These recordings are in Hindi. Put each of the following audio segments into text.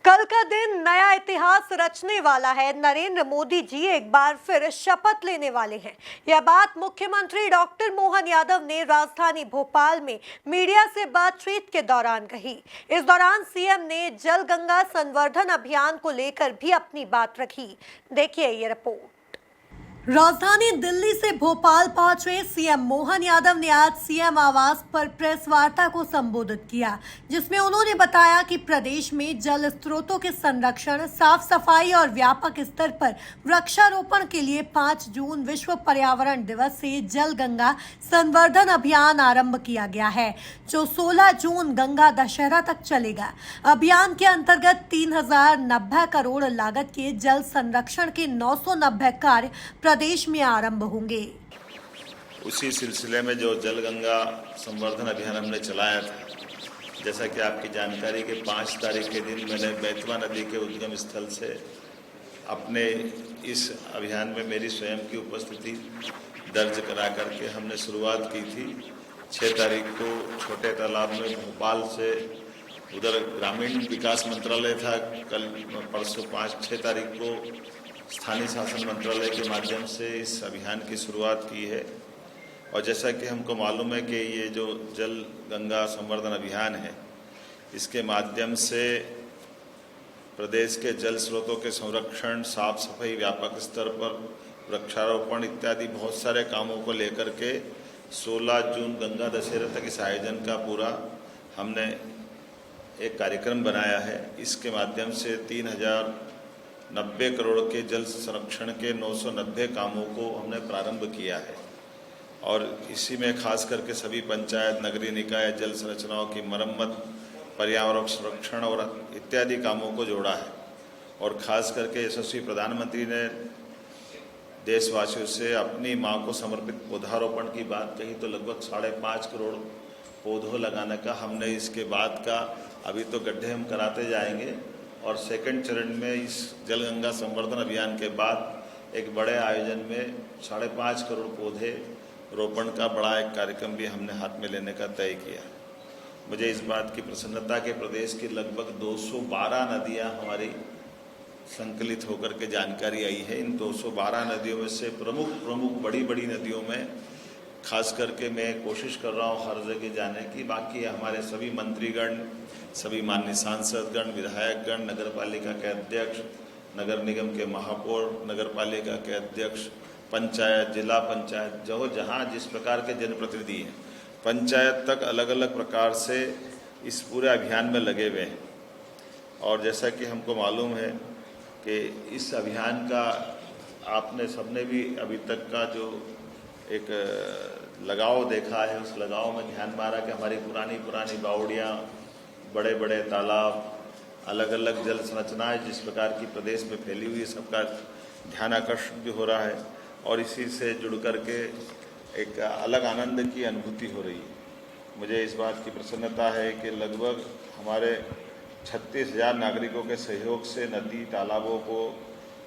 कल का दिन नया इतिहास रचने वाला है। नरेंद्र मोदी जी एक बार फिर शपथ लेने वाले हैं। यह बात मुख्यमंत्री डॉक्टर मोहन यादव ने राजधानी भोपाल में मीडिया से बातचीत के दौरान कही। इस दौरान सीएम ने जल गंगा संवर्धन अभियान को लेकर भी अपनी बात रखी। देखिए ये रिपोर्ट। राजधानी दिल्ली से भोपाल पहुंचे सीएम मोहन यादव ने आज सीएम आवास पर प्रेस वार्ता को संबोधित किया, जिसमें उन्होंने बताया कि प्रदेश में जल स्रोतों के संरक्षण, साफ सफाई और व्यापक स्तर पर वृक्षारोपण के लिए 5 जून विश्व पर्यावरण दिवस से जल गंगा संवर्धन अभियान आरंभ किया गया है, जो 16 जून गंगा दशहरा तक चलेगा। अभियान के अंतर्गत 3090 करोड़ लागत के जल संरक्षण के 990 कार्य प्रदेश में आरंभ होंगे। उसी सिलसिले में जो जल गंगा संवर्धन अभियान हमने चलाया था, जैसा कि आपकी जानकारी के 5 तारीख के दिन मैंने बेतवा नदी के उद्गम स्थल से अपने इस अभियान में मेरी स्वयं की उपस्थिति दर्ज करा करके हमने शुरुआत की थी। 6 तारीख को छोटे तालाब में भोपाल से उधर ग्रामीण विकास मंत्रालय था, कल परसों 5-6 तारीख को स्थानीय शासन मंत्रालय के माध्यम से इस अभियान की शुरुआत की है। और जैसा कि हमको मालूम है कि ये जो जल गंगा संवर्धन अभियान है, इसके माध्यम से प्रदेश के जल स्रोतों के संरक्षण, साफ सफाई, व्यापक स्तर पर वृक्षारोपण इत्यादि बहुत सारे कामों को लेकर के 16 जून गंगा दशहरा तक इस आयोजन का पूरा हमने एक कार्यक्रम बनाया है। इसके माध्यम से 3090 करोड़ के जल संरक्षण के 990 कामों को हमने प्रारंभ किया है और इसी में खास करके सभी पंचायत, नगरीय निकाय, जल संरचनाओं की मरम्मत, पर्यावरण संरक्षण और इत्यादि कामों को जोड़ा है। और खास करके यशस्वी प्रधानमंत्री ने देशवासियों से अपनी मां को समर्पित पौधारोपण की बात कही, तो लगभग 5.5 करोड़ पौधों लगाने का हमने इसके बाद का अभी तो गड्ढे हम कराते जाएंगे और सेकंड चरण में इस जल गंगा संवर्धन अभियान के बाद एक बड़े आयोजन में 5.5 करोड़ पौधे रोपण का बड़ा एक कार्यक्रम भी हमने हाथ में लेने का तय किया। मुझे इस बात की प्रसन्नता के प्रदेश की लगभग 212 नदियां हमारी संकलित होकर के जानकारी आई है। इन 212 नदियों में से प्रमुख बड़ी नदियों में खास करके मैं कोशिश कर रहा हूँ हर जगह जाने की। बाकी हमारे सभी मंत्रीगण, सभी माननीय सांसदगण, विधायकगण, नगर पालिका के अध्यक्ष, नगर निगम के महापौर, नगर पालिका के अध्यक्ष, पंचायत, जिला पंचायत, जो जहाँ जिस प्रकार के जनप्रतिनिधि हैं, पंचायत तक अलग अलग प्रकार से इस पूरे अभियान में लगे हुए हैं। और जैसा कि हमको मालूम है कि इस अभियान का आपने सबने भी अभी तक का जो एक लगाव देखा है, उस लगाव में ध्यान मारा कि हमारी पुरानी बावड़ियाँ, बड़े बड़े तालाब, अलग अलग जल संरचनाएं जिस प्रकार की प्रदेश में फैली हुई है, सबका ध्यान आकर्षण भी हो रहा है और इसी से जुड़ कर के एक अलग आनंद की अनुभूति हो रही है। मुझे इस बात की प्रसन्नता है कि लगभग हमारे 36,000 नागरिकों के सहयोग से नदी, तालाबों को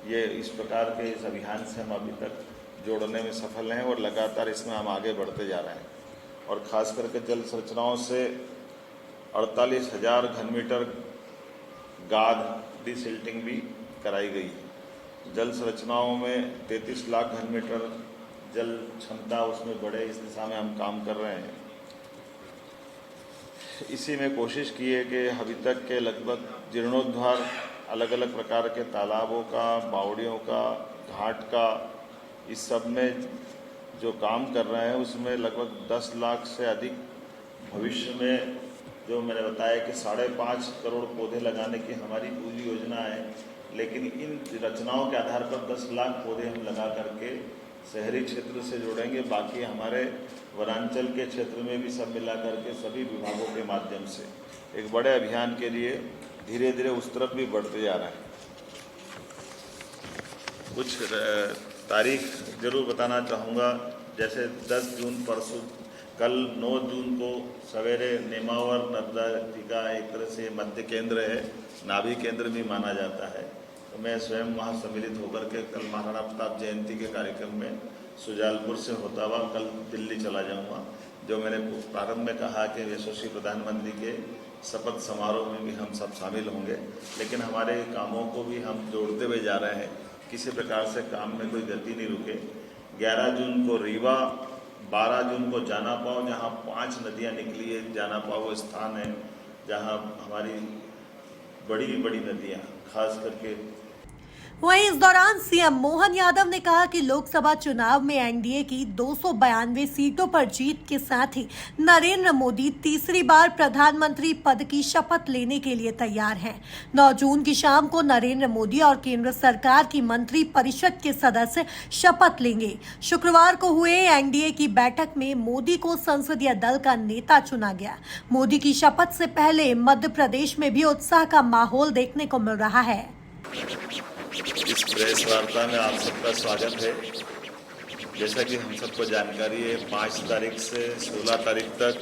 ये इस प्रकार के इस अभियान से हम अभी तक जोड़ने में सफल हैं और लगातार इसमें हम आगे बढ़ते जा रहे हैं। और ख़ास करके जल संरचनाओं से 48,000 घन मीटर गाद डिसिल्टिंग भी कराई गई है। जल संरचनाओं में 33 लाख घन मीटर जल क्षमता उसमें बढ़े, इस दिशा में हम काम कर रहे हैं। इसी में कोशिश की है कि अभी तक के लगभग जीर्णोद्धार अलग अलग प्रकार के तालाबों का, बावड़ियों का, घाट का, इस सब में जो काम कर रहे हैं उसमें लगभग 10 लाख से अधिक भविष्य में, जो मैंने बताया कि 5.5 करोड़ पौधे लगाने की हमारी पूरी योजना है। लेकिन इन रचनाओं के आधार पर 10 लाख पौधे हम लगा करके शहरी क्षेत्र से जोड़ेंगे। बाकी हमारे वनांचल के क्षेत्र में भी सब मिला करके सभी विभागों के माध्यम से एक बड़े अभियान के लिए धीरे धीरे उस तरफ भी बढ़ते जा रहे हैं। कुछ तारीख जरूर बताना चाहूँगा, जैसे 10 जून परसों, कल 9 जून को सवेरे नेमावर नर्मदा जी का एक तरह से मध्य केंद्र है, नाभि केंद्र भी माना जाता है। तो मैं स्वयं वहाँ सम्मिलित होकर के कल महाराणा प्रताप जयंती के कार्यक्रम में सुजालपुर से होता हुआ कल दिल्ली चला जाऊँगा। जो मैंने प्रारंभ में कहा कि यशस्वी प्रधानमंत्री के शपथ समारोह में भी हम सब शामिल होंगे, लेकिन हमारे कामों को भी हम जोड़ते हुए जा रहे हैं। किसी प्रकार से काम में कोई गति नहीं रुके। 11 जून को रीवा, 12 जून को जाना पाओ, जहां 5 नदियां निकली है। जाना पाओ वो स्थान है जहां हमारी बड़ी बड़ी नदियां, खास करके। वहीं इस दौरान सीएम मोहन यादव ने कहा कि लोकसभा चुनाव में एनडीए की 292 सीटों पर जीत के साथ ही नरेंद्र मोदी तीसरी बार प्रधानमंत्री पद की शपथ लेने के लिए तैयार हैं। 9 जून की शाम को नरेंद्र मोदी और केंद्र सरकार की मंत्री परिषद के सदस्य शपथ लेंगे। शुक्रवार को हुए एनडीए की बैठक में मोदी को संसदीय दल का नेता चुना गया। मोदी की शपथ से पहले मध्य प्रदेश में भी उत्साह का माहौल देखने को मिल रहा है। इस प्रेस वार्ता में आप सबका स्वागत है। जैसा कि हम सबको जानकारी है, 5 तारीख से 16 तारीख तक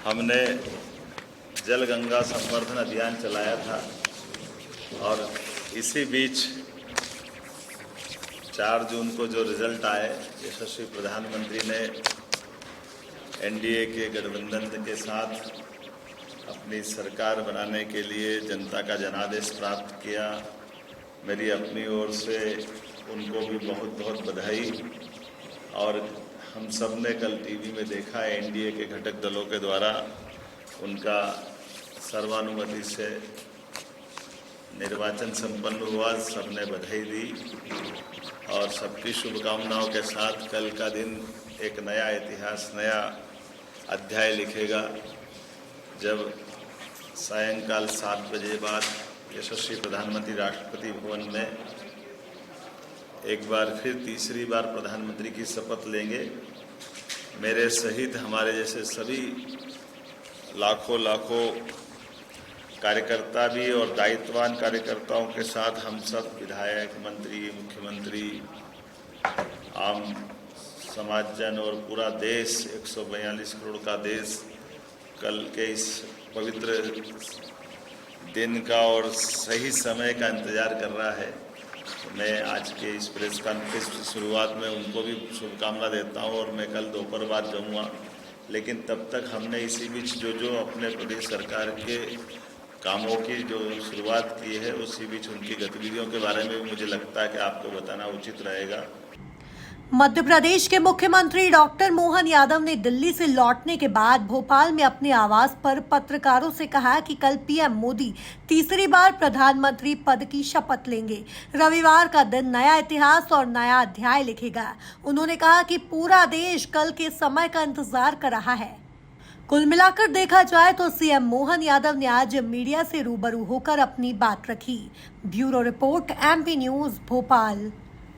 हमने जल गंगा संवर्धन अभियान चलाया था और इसी बीच 4 जून को जो रिजल्ट आए, यशस्वी प्रधानमंत्री ने एनडीए के गठबंधन के साथ अपनी सरकार बनाने के लिए जनता का जनादेश प्राप्त किया। मेरी अपनी ओर से उनको भी बहुत बहुत बधाई। और हम सब ने कल टीवी में देखा, एनडीए के घटक दलों के द्वारा उनका सर्वानुमति से निर्वाचन संपन्न हुआ। सबने बधाई दी और सबकी शुभकामनाओं के साथ कल का दिन एक नया इतिहास, नया अध्याय लिखेगा, जब सायंकाल 7 बजे बाद यशस्वी प्रधानमंत्री राष्ट्रपति भवन में एक बार फिर तीसरी बार प्रधानमंत्री की शपथ लेंगे। मेरे सहित हमारे जैसे सभी लाखों कार्यकर्ता भी और दायित्ववान कार्यकर्ताओं के साथ हम सब विधायक, मंत्री, मुख्यमंत्री, आम समाजजन और पूरा देश, 142 करोड़ का देश कल के इस पवित्र दिन का और सही समय का इंतजार कर रहा है। मैं आज के इस प्रेस कॉन्फ्रेंस की शुरुआत में उनको भी शुभकामना देता हूं और मैं कल दोपहर बाद जाऊंगा। लेकिन तब तक हमने इसी बीच जो अपने प्रदेश सरकार के कामों की जो शुरुआत की है, उसी बीच उनकी गतिविधियों के बारे में भी मुझे लगता है कि आपको बताना उचित रहेगा। मध्य प्रदेश के मुख्यमंत्री डॉक्टर मोहन यादव ने दिल्ली से लौटने के बाद भोपाल में अपने आवास पर पत्रकारों से कहा कि कल पीएम मोदी तीसरी बार प्रधानमंत्री पद की शपथ लेंगे। रविवार का दिन नया इतिहास और नया अध्याय लिखेगा। उन्होंने कहा कि पूरा देश कल के समय का इंतजार कर रहा है। कुल मिलाकर देखा जाए तो सीएम मोहन यादव ने आज मीडिया से रूबरू होकर अपनी बात रखी। Bureau report, MP news, Bhopal.